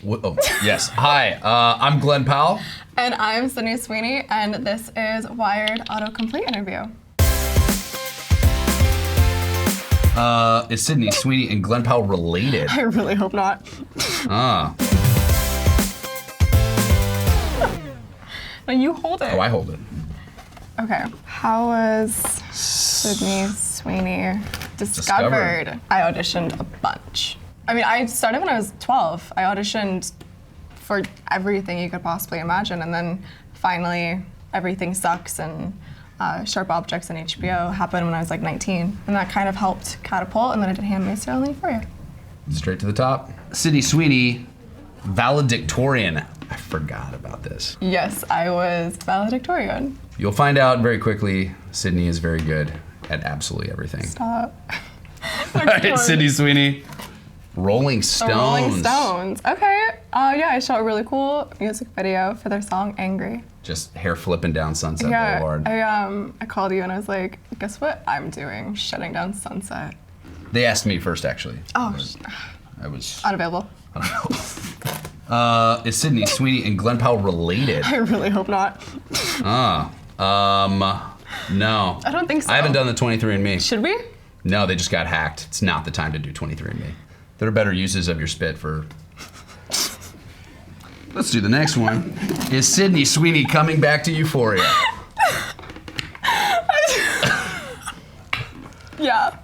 Oh, yes. Hi, I'm Glen Powell. And I'm Sonia Sweeney, and this is WIRED Autocomplete Interview. Is Sydney Sweeney and Glen Powell related? I really hope not. Ah. No, you hold it. Oh, I hold it. Okay. How was Sydney Sweeney discovered? I auditioned a bunch. I mean, I started when I was 12. I auditioned for everything you could possibly imagine, and then finally, Everything Sucks and Sharp Objects and HBO happened when I was like 19, and that kind of helped catapult, and then I did Handmaid's Tale only 4 years. Straight to the top. Sydney Sweeney, valedictorian. I forgot about this. Yes, I was valedictorian. You'll find out very quickly, Sydney is very good at absolutely everything. Stop. All right, Sydney Sweeney. Rolling Stones. The Rolling Stones. Okay. Yeah, I shot a really cool music video for their song "Angry." Just hair flipping down Sunset Boulevard. I called you and I was like, guess what I'm doing? Shutting down Sunset. They asked me first, actually. Oh. I was Unavailable. Is Sydney Sweeney and Glen Powell related? I really hope not. No. I don't think so. I haven't done the 23andMe. Should we? No, they just got hacked. It's not the time to do 23andMe. There are better uses of your spit for... Let's do the next one. Is Sydney Sweeney coming back to Euphoria? Yeah.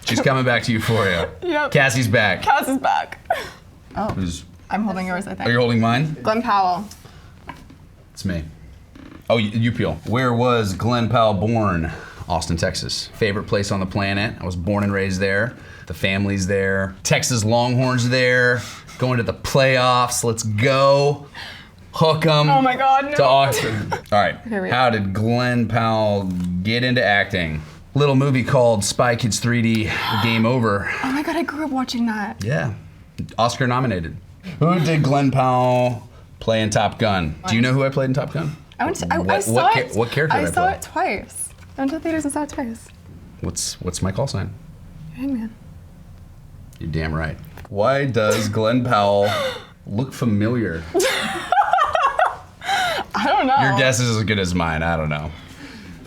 She's coming back to Euphoria. Yep. Cassie's back. Cass is back. Oh. Who's... I'm holding yours, I think. Are you holding mine? Glen Powell. It's me. Oh, you peel. Where was Glen Powell born? Austin, Texas. Favorite place on the planet. I was born and raised there. The family's there. Texas Longhorns there. Going to the playoffs. Let's go. Hook 'em. Oh my God, no. To Austin. All right. Here How did Glen Powell get into acting? Little movie called Spy Kids 3D Game Over. Oh my God, I grew up watching that. Yeah. Oscar nominated. Who did Glen Powell play in Top Gun? Do you know who I played in Top Gun? I saw it. What character did I play? I saw it twice. I went to the theaters and saw it twice. What's my call sign? Hangman. You're damn right. Why does Glen Powell look familiar? I don't know. Your guess is as good as mine. I don't know.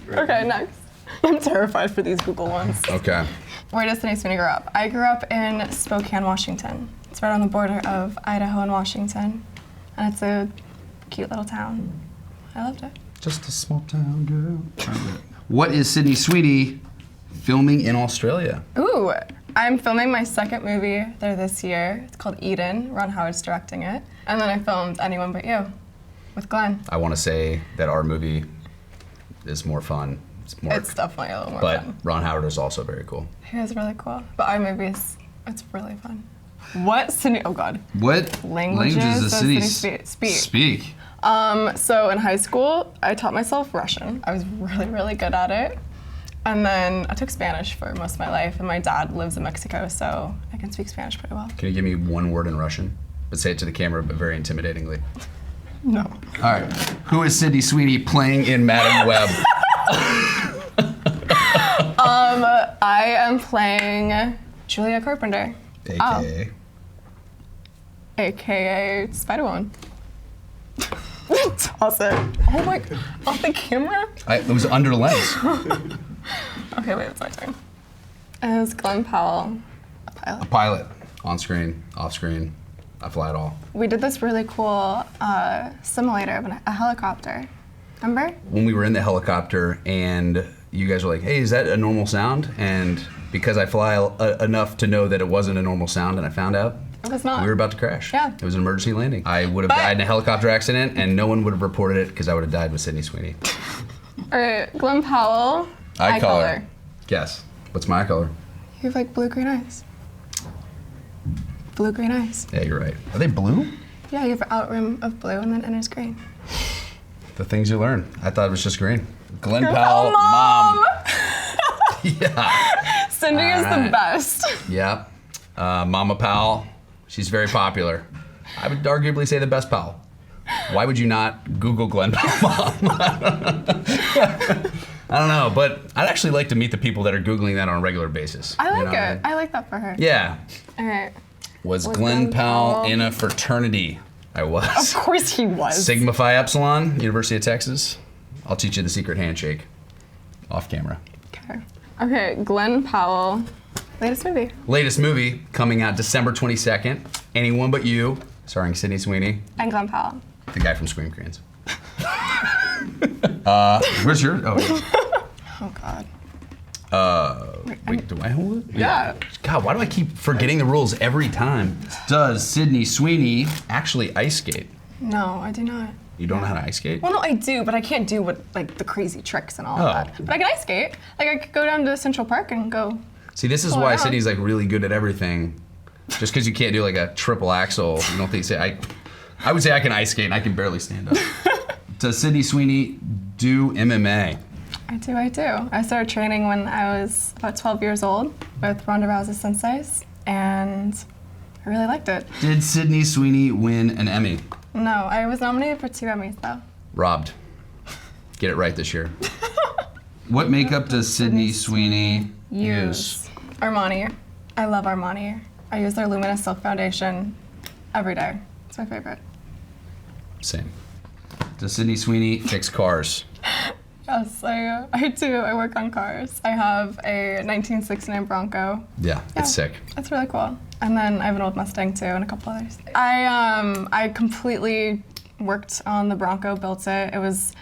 Okay, next. I'm terrified for these Google ones. Okay. Where does Sydney Sweeney grow up? I grew up in Spokane, Washington. It's right on the border of Idaho and Washington. And it's a cute little town. I loved it. Just a small town girl. What is Sydney Sweeney filming in Australia? Ooh, I'm filming my second movie there this year. It's called Eden. Ron Howard's directing it. And then I filmed Anyone But You with Glenn. I want to say that our movie is more fun. It's definitely a little more but fun. Ron Howard is also very cool. He is really cool. But our movie it's really fun. What Sydney, oh God. What languages does Sydney speak? So in high school, I taught myself Russian. I was really, really good at it. And then I took Spanish for most of my life, and my dad lives in Mexico, so I can speak Spanish pretty well. Can you give me one word in Russian? But say it to the camera, but very intimidatingly. No. All right. Who is Sydney Sweeney playing in Madam Web? I am playing Julia Carpenter. AKA? AKA Spider-Woman. Toss it. Oh my, off the camera? It was under lens. Okay, wait, it's my turn. Is Glen Powell a pilot? A pilot. On screen, off screen. I fly it all. We did this really cool simulator of a helicopter. Remember? When we were in the helicopter and you guys were like, hey, is that a normal sound? And because I fly enough to know that it wasn't a normal sound and I found out, it was not. we were about to crash. Yeah. It was an emergency landing. I would have died in a helicopter accident and no one would have reported it because I would have died with Sydney Sweeney. All right, Glen Powell. Eye color. Guess. What's my eye color? You have like blue-green eyes. Blue-green eyes. Yeah, you're right. Are they blue? Yeah, you have an out rim of blue and then inner's green. The things you learn. I thought it was just green. Glen Powell, mom. Yeah. Cindy is the best. Yep. Mama Powell, she's very popular. I would arguably say the best Powell. Why would you not Google Glen Powell mom? I don't know, but I'd actually like to meet the people that are Googling that on a regular basis. I like it. I like that for her. Yeah. All right. Was Glen Powell in a fraternity? I was. Of course he was. Sigma Phi Epsilon, University of Texas. I'll teach you the secret handshake. Off camera. Okay, Glen Powell. Latest movie. Latest movie coming out December 22nd. Anyone But You, starring Sydney Sweeney. And Glen Powell. The guy from Scream Queens. Where's your? Oh God. Wait, do I hold it? Yeah. God, why do I keep forgetting the rules every time? Does Sydney Sweeney actually ice skate? No, I do not. You don't know how to ice skate? Well, no, I do, but I can't do what like the crazy tricks and all of that. But I can ice skate. Like I could go down to Central Park and go. See, this is why Sydney's like really good at everything. Just because you can't do like a triple axel, you don't think I would say I can ice skate and I can barely stand up. Does Sydney Sweeney do MMA? I do. I started training when I was about 12 years old with Ronda Rousey senseis, and I really liked it. Did Sydney Sweeney win an Emmy? No, I was nominated for 2 Emmys though. Robbed. Get it right this year. What makeup does Sydney Sweeney use? Armani. I love Armani. I use their Luminous Silk Foundation every day. It's my favorite. Same. Does Sydney Sweeney fix cars? Yes, I do. I work on cars. I have a 1969 Bronco. Yeah, it's sick. It's really cool. And then I have an old Mustang too, and a couple others. I completely worked on the Bronco, built it. It was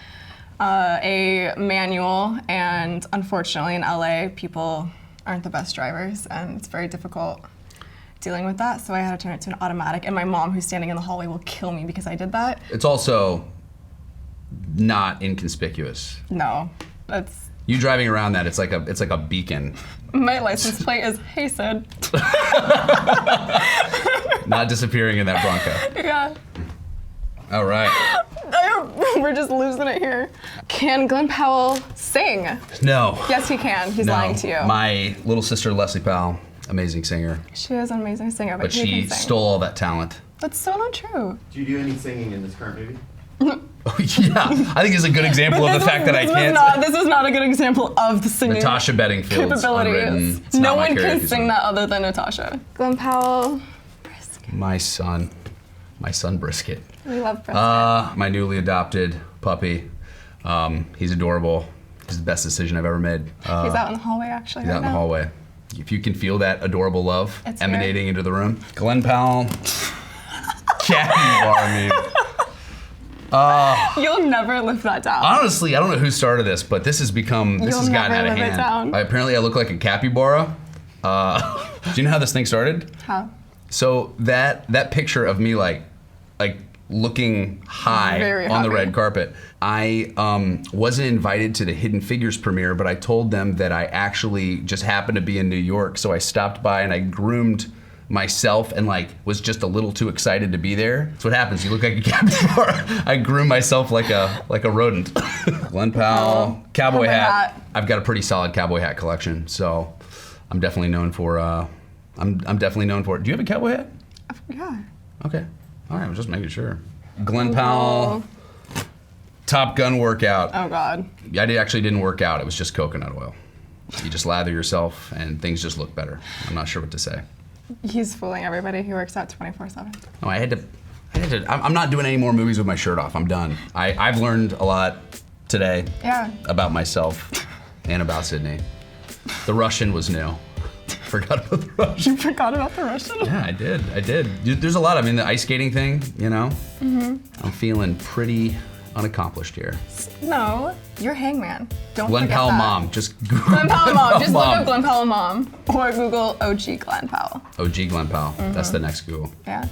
a manual, and unfortunately in LA, people aren't the best drivers, and it's very difficult dealing with that. So I had to turn it to an automatic, and my mom, who's standing in the hallway, will kill me because I did that. It's also not inconspicuous. No, that's. You driving around that, it's like a beacon. My license plate is "Hey Sid." Not disappearing in that Bronco. Yeah. All right. We're just losing it here. Can Glen Powell sing? No. Yes, he can. He's lying to you. My little sister Leslie Powell, amazing singer. She is an amazing singer, but she can sing. stole all that talent. That's so not true. Do you do any singing in this current movie? Oh, yeah, I think it's a good example of the fact that I can't. This is not a good example of the singing Natasha Bedingfield's unwritten. capabilities. No one can sing that other than Natasha. Glen Powell. Brisket. My son Brisket. We love Brisket. My newly adopted puppy. He's adorable. He's the best decision I've ever made. He's out in the hallway, actually. He's out in the hallway. If you can feel that adorable love It's emanating into the room. Glen Powell. Capybara meme. You'll never live that down. Honestly, I don't know who started this, but this has gotten out of hand. Apparently, I look like a capybara. Do you know how this thing started? How? So that picture of me like looking high Very on the happy. red carpet. I wasn't invited to the Hidden Figures premiere, but I told them that I actually just happened to be in New York, so I stopped by and I groomed myself and was just a little too excited to be there. That's what happens. You look like a capybara. I groom myself like a rodent. Glen Powell, cowboy hat. I've got a pretty solid cowboy hat collection, so I'm definitely known for. I'm definitely known for it. Do you have a cowboy hat? Yeah. Okay. All right. I'm just making sure. Glen Powell, Top Gun workout. Oh God. I actually didn't work out. It was just coconut oil. You just lather yourself and things just look better. I'm not sure what to say. He's fooling everybody. He works out 24/7. No, I had to. I'm not doing any more movies with my shirt off. I'm done. I've learned a lot today. Yeah. About myself and about Sydney. The Russian was new. Forgot about the Russian. You forgot about the Russian? Yeah, I did. There's a lot. I mean, the ice skating thing, you know? Mm-hmm. I'm feeling pretty unaccomplished here. No, you're Hangman. Don't Glen forget Powell that. mom. Just Google Glen Powell mom. Just look mom. up Glen Powell mom. Or Google OG Glen Powell. OG Glen Powell. Mm-hmm. That's the next Google. Yeah.